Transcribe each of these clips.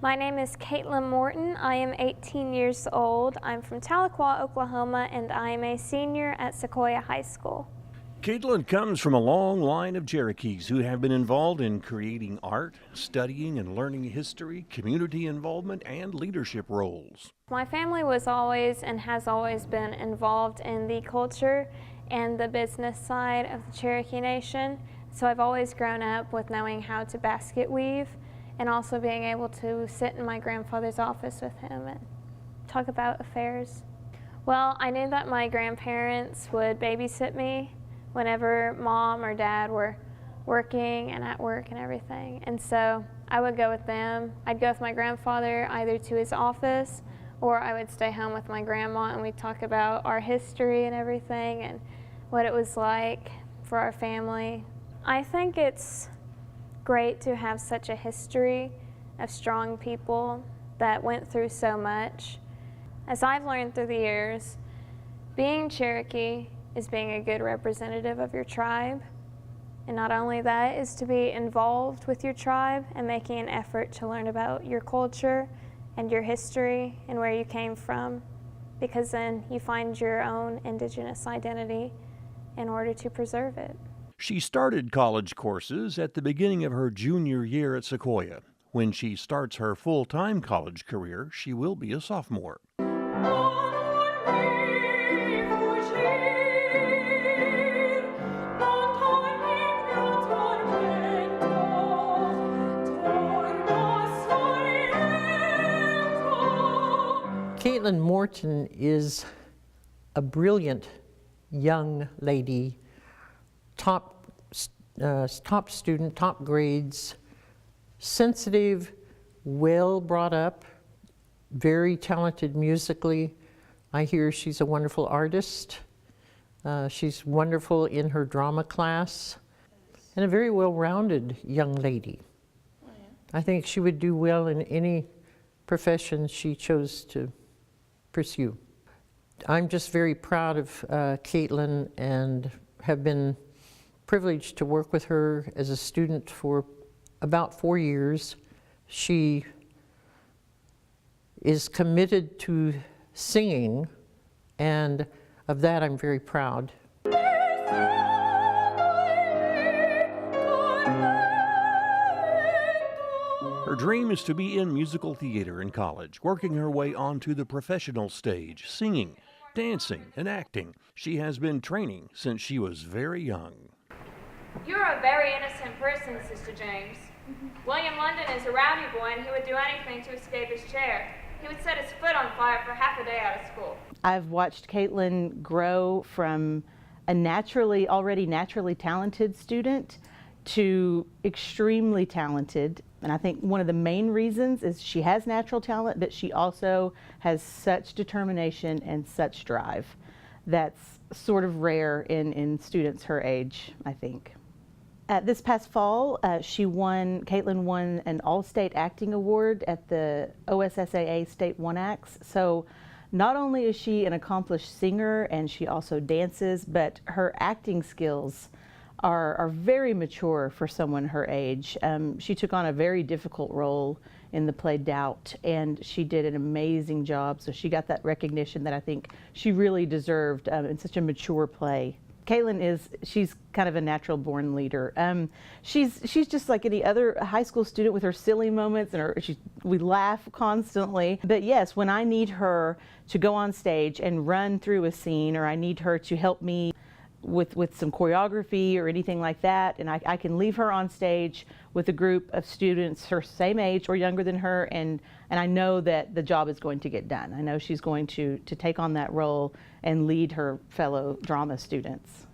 My name is Katelyn Morton. I am 18 years old. I'm from Tahlequah, Oklahoma, and I am a senior at Sequoyah High School. Katelyn comes from a long line of Cherokees who have been involved in creating art, studying and learning history, community involvement, and leadership roles. My family was always and has always been involved in the culture and the business side of the Cherokee Nation, so I've always grown up with knowing how to basket weave and also being able to sit in my grandfather's office with him and talk about affairs. Well, I knew that my grandparents would babysit me whenever mom or dad were working and at work and everything. And so I would go with them. I'd go with my grandfather either to his office or I would stay home with my grandma and we'd talk about our history and everything and what it was like for our family. I think it's great to have such a history of strong people that went through so much. As I've learned through the years, being Cherokee is being a good representative of your tribe. And not only that, is to be involved with your tribe and making an effort to learn about your culture and your history and where you came from, because then you find your own indigenous identity in order to preserve it. She started college courses at the beginning of her junior year at Sequoyah. When she starts her full-time college career, she will be a sophomore. Katelyn Morton is a brilliant young lady, top student, top grades, sensitive, well brought up, very talented musically. I hear she's a wonderful artist. She's wonderful in her drama class, and a very well-rounded young lady. Oh, yeah. I think she would do well in any profession she chose to pursue. I'm just very proud of Katelyn and have been privileged to work with her as a student for about 4 years. She is committed to singing, and of that I'm very proud. Her dream is to be in musical theater in college, working her way onto the professional stage, singing, dancing, and acting. She has been training since she was very young. You're a very innocent person, Sister James. William London is a rowdy boy and he would do anything to escape his chair. He would set his foot on fire for half a day out of school. I've watched Katelyn grow from a already naturally talented student to extremely talented. And I think one of the main reasons is she has natural talent, but she also has such determination and such drive. That's sort of rare in students her age, I think. This past fall, Katelyn won an All-State Acting Award at the OSSAA State One Acts. So not only is she an accomplished singer and she also dances, but her acting skills are very mature for someone her age. She took on a very difficult role in the play Doubt, and she did an amazing job. So she got that recognition that I think she really deserved in such a mature play. Katelyn she's kind of a natural born leader. She's just like any other high school student with her silly moments, and we laugh constantly. But yes, when I need her to go on stage and run through a scene, or I need her to help me with some choreography or anything like that, and I can leave her on stage with a group of students her same age or younger than her, and I know that the job is going to get done. I know she's going to take on that role and lead her fellow drama students.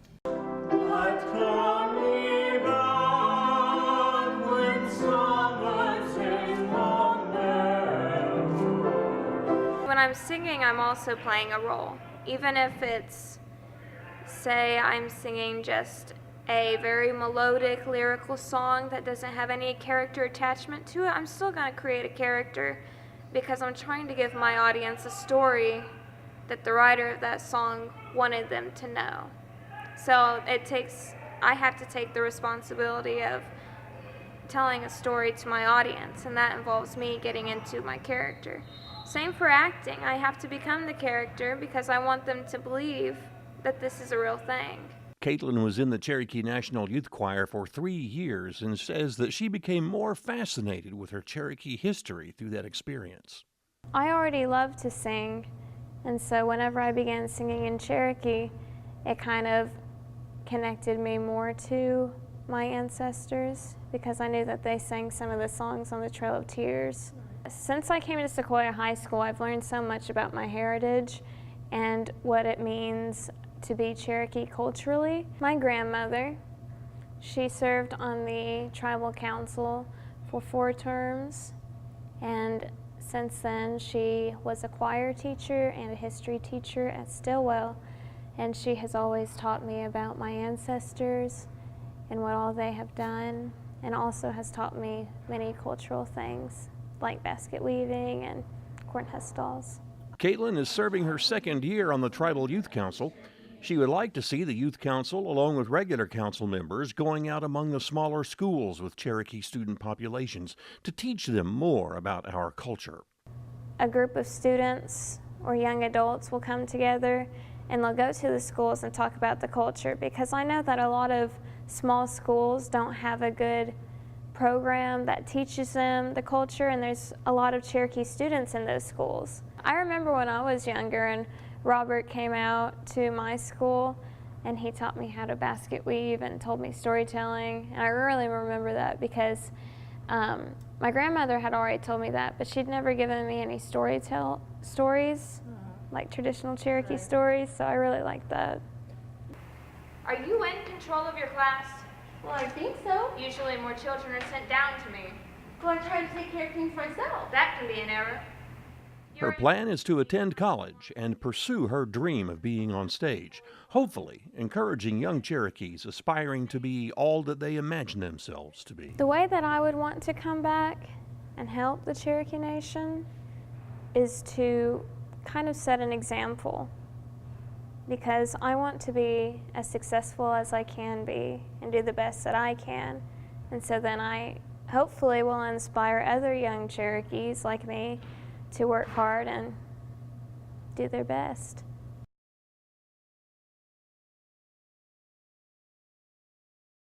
When I'm singing, I'm also playing a role. Even if it's, say, I'm singing just a very melodic, lyrical song that doesn't have any character attachment to it, I'm still going to create a character because I'm trying to give my audience a story that the writer of that song wanted them to know. So I have to take the responsibility of telling a story to my audience, and that involves me getting into my character. Same for acting. I have to become the character because I want them to believe that this is a real thing. Katelyn was in the Cherokee National Youth Choir for 3 years and says that she became more fascinated with her Cherokee history through that experience. I already love to sing, and so whenever I began singing in Cherokee, it kind of connected me more to my ancestors because I knew that they sang some of the songs on the Trail of Tears. Since I came to Sequoyah High School, I've learned so much about my heritage and what it means to be Cherokee culturally. My grandmother, she served on the tribal council for 4 terms, and since then she was a choir teacher and a history teacher at Stillwell, and she has always taught me about my ancestors and what all they have done, and also has taught me many cultural things like basket weaving and corn husk dolls. Katelyn is serving her 2nd year on the Tribal Youth Council. She would like to see the Youth Council, along with regular council members, going out among the smaller schools with Cherokee student populations to teach them more about our culture. A group of students or young adults will come together and they'll go to the schools and talk about the culture, because I know that a lot of small schools don't have a good program that teaches them the culture, and there's a lot of Cherokee students in those schools. I remember when I was younger and Robert came out to my school and he taught me how to basket weave and told me storytelling, and I really remember that because my grandmother had already told me that, but she'd never given me any stories, like traditional Cherokee stories, so I really liked that. Are you in control of your class? Well, I think so. Usually more children are sent down to me. Well, I try to take care of things myself. That can be an error. Her plan is to attend college and pursue her dream of being on stage, hopefully encouraging young Cherokees aspiring to be all that they imagine themselves to be. The way that I would want to come back and help the Cherokee Nation is to kind of set an example, because I want to be as successful as I can be and do the best that I can. And so then I hopefully will inspire other young Cherokees like me to work hard and do their best.